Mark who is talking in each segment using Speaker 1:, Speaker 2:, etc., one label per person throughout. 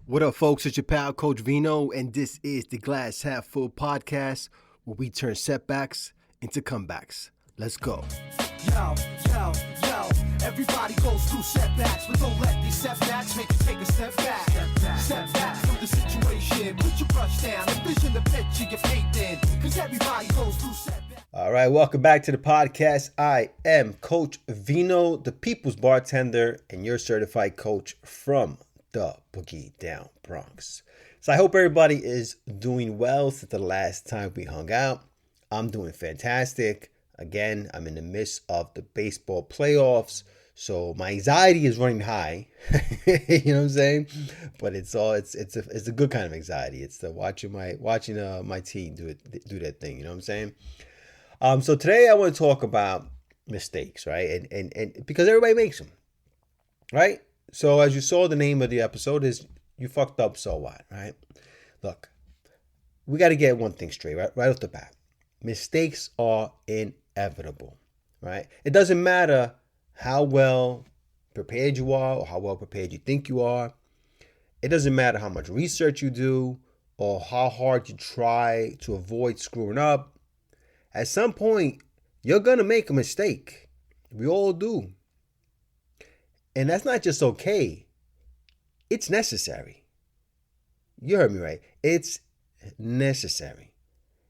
Speaker 1: What up, folks? It's your pal, Coach Vino, and this is the Glass Half Full podcast where we turn setbacks into comebacks. Let's go.
Speaker 2: Yo, yo, yo, everybody goes through setbacks, but don't let these setbacks make you take a step back. Step back from the situation, put your brush down, envision the picture you're faith in, because everybody goes through setbacks.
Speaker 1: All right, welcome back to the podcast. I am Coach Vino, the people's bartender, and your certified coach from the Boogie Down Bronx. So I hope everybody is doing well since the last time we hung out. I'm doing fantastic. Again, I'm in the midst of the baseball playoffs, so my anxiety is running high. You know what I'm saying? But it's a good kind of anxiety. It's the watching my team do that thing. You know what I'm saying? So today I want to talk about mistakes, right? And because everybody makes them, right? So as you saw, the name of the episode is "You Fucked Up, So What?" Right? Look, we got to get one thing straight, right off the bat. Mistakes are inevitable, right? It doesn't matter how well prepared you are or how well prepared you think you are. It doesn't matter how much research you do or how hard you try to avoid screwing up. At some point, you're going to make a mistake. We all do. And that's not just okay. It's necessary. You heard me right. It's necessary.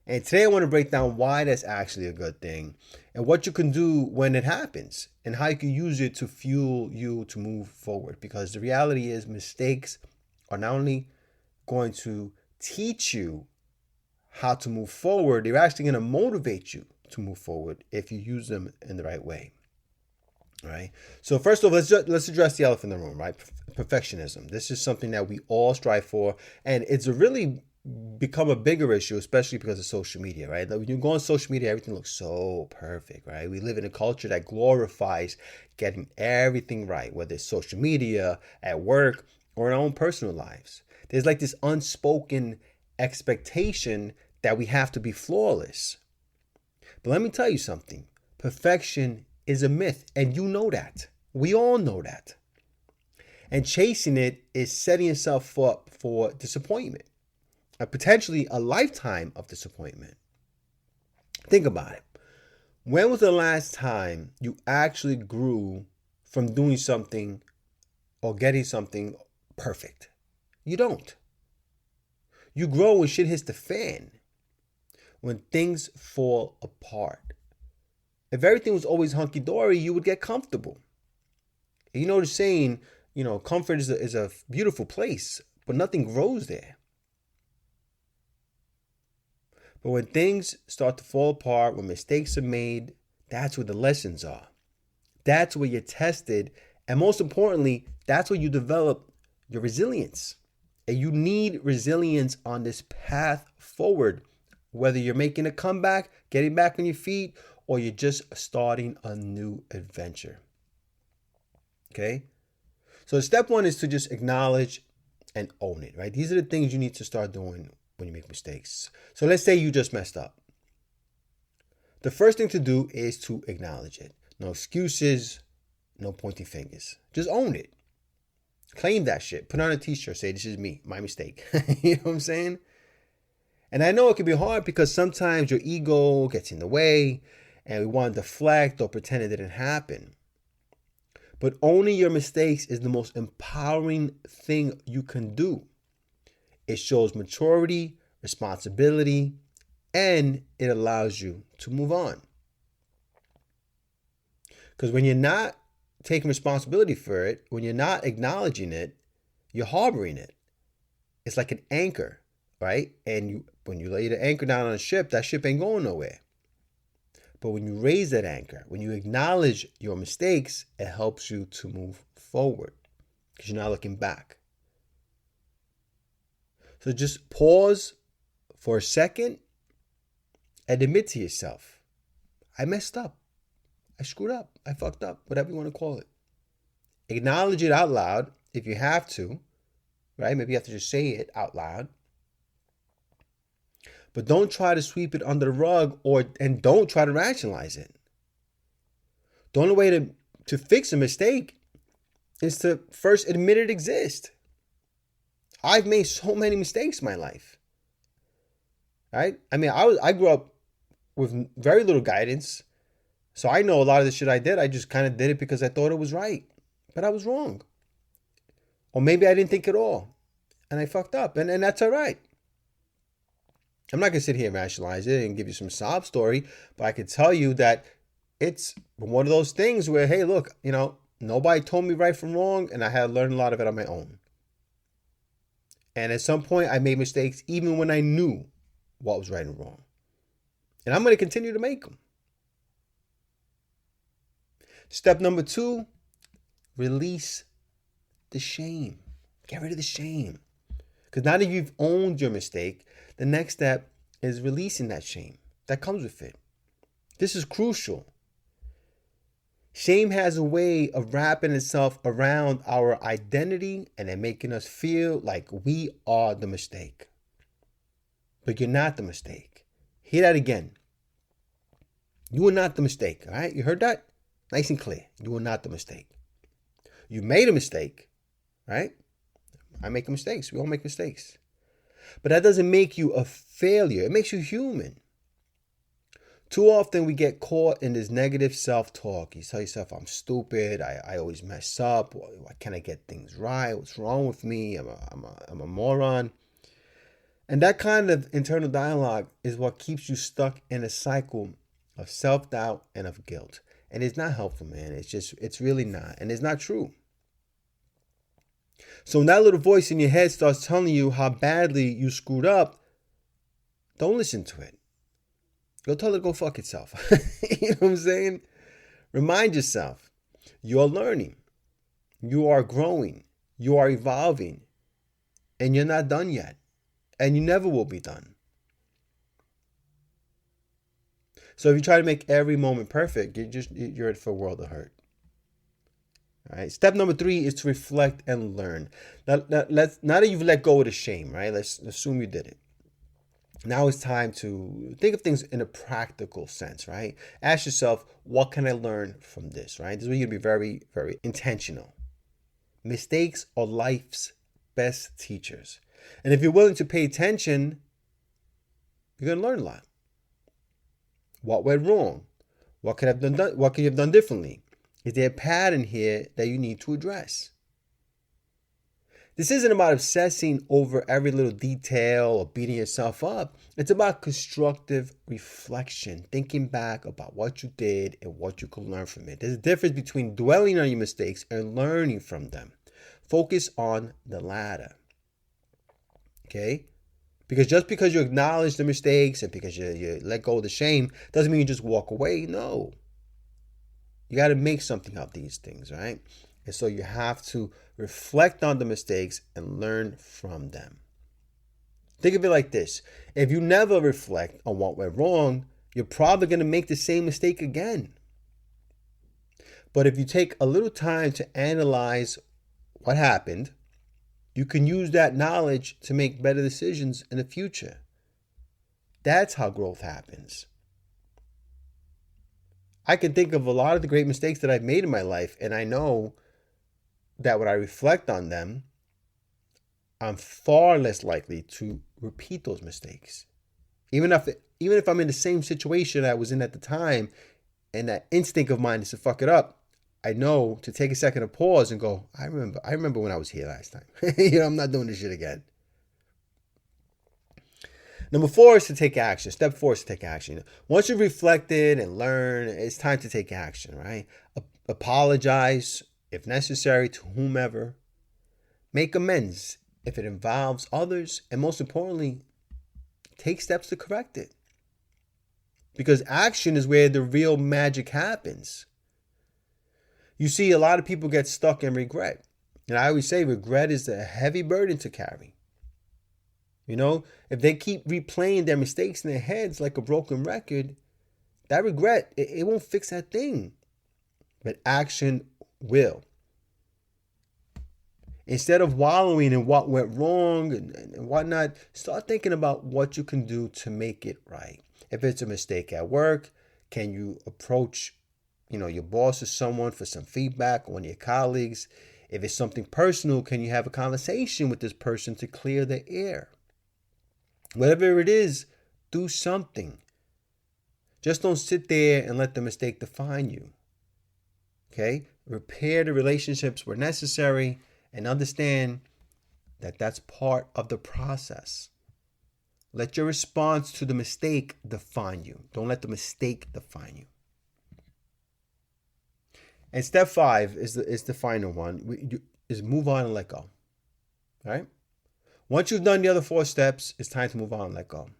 Speaker 1: And today I want to break down why that's actually a good thing and what you can do when it happens and how you can use it to fuel you to move forward. Because the reality is mistakes are not only going to teach you how to move forward, they're actually going to motivate you to move forward if you use them in the right way. All right. So first of all, let's address the elephant in the room, right? Perfectionism. This is something that we all strive for, and it's really become a bigger issue, especially because of social media, right? When you go on social media, everything looks so perfect, right? We live in a culture that glorifies getting everything right, whether it's social media, at work, or in our own personal lives. There's like this unspoken expectation that we have to be flawless. But let me tell you something. Perfection is a myth, and you know that. We all know that. And chasing it is setting yourself up for disappointment, and potentially a lifetime of disappointment. Think about it. When was the last time you actually grew from doing something or getting something perfect? You don't. You grow when shit hits the fan, when things fall apart. If everything was always hunky-dory, you would get comfortable. You know the saying, comfort is a beautiful place, but nothing grows there. But when things start to fall apart, when mistakes are made, that's where the lessons are. That's where you're tested. And most importantly, that's where you develop your resilience. And you need resilience on this path forward, whether you're making a comeback, getting back on your feet, or you're just starting a new adventure. Okay? So step one is to just acknowledge and own it, right? These are the things you need to start doing when you make mistakes. So let's say you just messed up. The first thing to do is to acknowledge it. No excuses, no pointing fingers. Just own it. Claim that shit. Put on a t-shirt, say, "This is me, my mistake." You know what I'm saying? And I know it can be hard because sometimes your ego gets in the way and we want to deflect or pretend it didn't happen. But owning your mistakes is the most empowering thing you can do. It shows maturity, responsibility, and it allows you to move on. Because when you're not taking responsibility for it, when you're not acknowledging it, you're harboring it. It's like an anchor, right? And when you lay the anchor down on a ship, that ship ain't going nowhere. But when you raise that anchor, when you acknowledge your mistakes, it helps you to move forward because you're not looking back. So just pause for a second and admit to yourself, I messed up. I screwed up. I fucked up, whatever you want to call it. Acknowledge it out loud if you have to, right? Maybe you have to just say it out loud. But don't try to sweep it under the rug and don't try to rationalize it. The only way to fix a mistake is to first admit it exists. I've made so many mistakes in my life. Right? I mean, I grew up with very little guidance. So I know a lot of the shit I did, I just kind of did it because I thought it was right. But I was wrong. Or maybe I didn't think at all. And I fucked up. And that's all right. I'm not going to sit here and rationalize it and give you some sob story. But I can tell you that it's one of those things where, hey, look, nobody told me right from wrong. And I had to learn a lot of it on my own. And at some point, I made mistakes even when I knew what was right and wrong. And I'm going to continue to make them. Step number 2, release the shame. Get rid of the shame. Because now that you've owned your mistake, the next step is releasing that shame that comes with it. This is crucial. Shame has a way of wrapping itself around our identity and then making us feel like we are the mistake. But you're not the mistake. Hear that again. You are not the mistake, all right? You heard that? Nice and clear. You are not the mistake. You made a mistake, right? I make mistakes. We all make mistakes. But that doesn't make you a failure. It makes you human. Too often we get caught in this negative self-talk. You tell yourself, I'm stupid. I always mess up. Why can't I get things right? What's wrong with me? I'm a moron. And that kind of internal dialogue is what keeps you stuck in a cycle of self-doubt and of guilt. And it's not helpful, man. It's really not. And it's not true. So when that little voice in your head starts telling you how badly you screwed up, don't listen to it. Go tell it to go fuck itself. You know what I'm saying? Remind yourself, you are learning. You are growing. You are evolving. And you're not done yet. And you never will be done. So if you try to make every moment perfect, you're in for a world of hurt. All right. Step number 3 is to now that you've let go of the shame, right? Let's assume you did it. Now it's time to think of things in a practical sense, right? Ask yourself, what can I learn from this, right? This is where you're going to be very, very intentional. Mistakes are life's best teachers. And if you're willing to pay attention, you're going to learn a lot. What went wrong? What could you have done differently? Is there a pattern here that you need to address? This isn't about obsessing over every little detail or beating yourself up. It's about constructive reflection, thinking back about what you did and what you could learn from it. There's a difference between dwelling on your mistakes and learning from them. Focus on the latter. Okay? Because just because you acknowledge the mistakes and because you let go of the shame doesn't mean you just walk away. No. You got to make something of these things, right? And so you have to reflect on the mistakes and learn from them. Think of it like this. If you never reflect on what went wrong, you're probably going to make the same mistake again. But if you take a little time to analyze what happened, you can use that knowledge to make better decisions in the future. That's how growth happens. I can think of a lot of the great mistakes that I've made in my life, and I know that when I reflect on them, I'm far less likely to repeat those mistakes. Even if I'm in the same situation I was in at the time, and that instinct of mine is to fuck it up, I know to take a second to pause and go, I remember when I was here last time. I'm not doing this shit again. Number 4 is to take action. Step 4 is to take action. Once you've reflected and learned, it's time to take action, right? Apologize if necessary to whomever. Make amends if it involves others. And most importantly, take steps to correct it. Because action is where the real magic happens. You see, a lot of people get stuck in regret. And I always say regret is a heavy burden to carry. If they keep replaying their mistakes in their heads like a broken record, that regret, it won't fix that thing. But action will. Instead of wallowing in what went wrong and whatnot, start thinking about what you can do to make it right. If it's a mistake at work, can you approach your boss or someone for some feedback, one of your colleagues? If it's something personal, can you have a conversation with this person to clear the air? Whatever it is, do something. Just don't sit there and let the mistake define you. Okay? Repair the relationships where necessary and understand that that's part of the process. Let your response to the mistake define you. Don't let the mistake define you. And step 5 is the final one. Is move on and let go. All right? Once you've done the other 4 steps, it's time to move on and let go.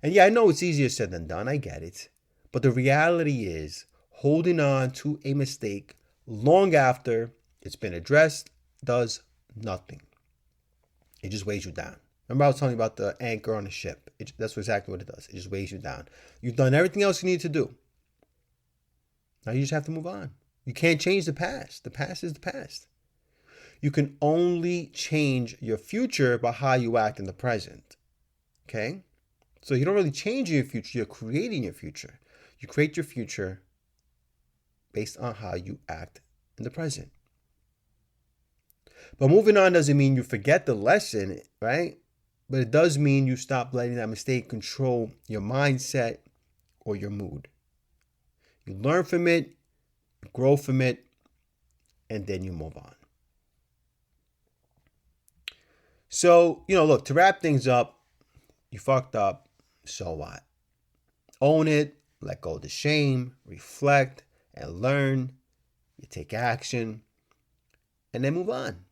Speaker 1: And yeah, I know it's easier said than done. I get it. But the reality is holding on to a mistake long after it's been addressed does nothing. It just weighs you down. Remember I was telling you about the anchor on the ship. That's exactly what it does. It just weighs you down. You've done everything else you need to do. Now you just have to move on. You can't change the past. The past is the past. You can only change your future by how you act in the present. Okay? So you don't really change your future. You're creating your future. You create your future based on how you act in the present. But moving on doesn't mean you forget the lesson, right? But it does mean you stop letting that mistake control your mindset or your mood. You learn from it, you grow from it, and then you move on. So, look, to wrap things up, you fucked up, so what? Own it, let go of the shame, reflect, and learn. You take action, and then move on.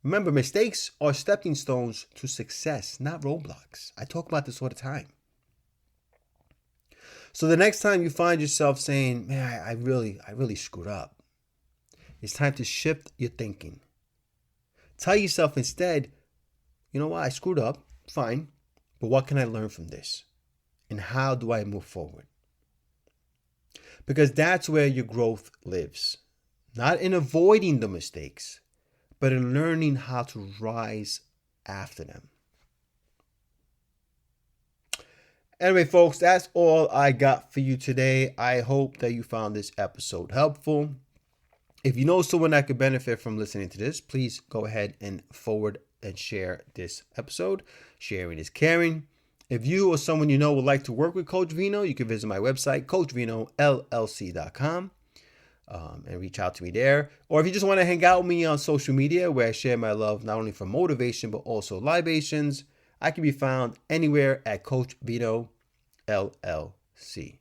Speaker 1: Remember, mistakes are stepping stones to success, not roadblocks. I talk about this all the time. So the next time you find yourself saying, man, I really screwed up, it's time to shift your thinking. Tell yourself instead, you know what, I screwed up, fine, but what can I learn from this? And how do I move forward? Because that's where your growth lives. Not in avoiding the mistakes, but in learning how to rise after them. Anyway, folks, that's all I got for you today. I hope that you found this episode helpful. If you know someone that could benefit from listening to this, please go ahead and forward and share this episode. Sharing is caring. If you or someone you know would like to work with Coach Vino, you can visit my website, coachvinollc.com. And reach out to me there. Or if you just want to hang out with me on social media where I share my love not only for motivation but also libations, I can be found anywhere at Coach Vino LLC.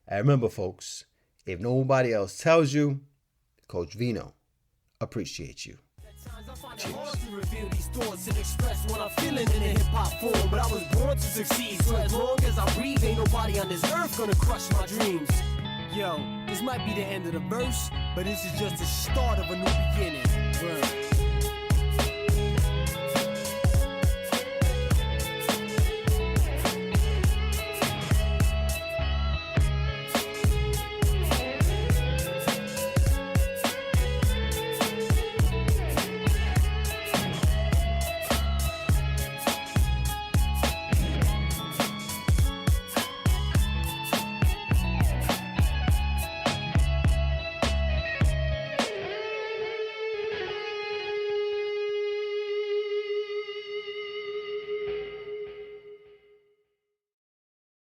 Speaker 1: And remember, folks, if nobody else tells you, Coach Vino appreciates you.
Speaker 2: Hard to reveal these thoughts and express what I'm feeling in a hip-hop form, but I was born to succeed, so as long as I breathe, ain't nobody on this earth gonna crush my dreams. Yo, this might be the end of the verse, but this is just the start of a new beginning.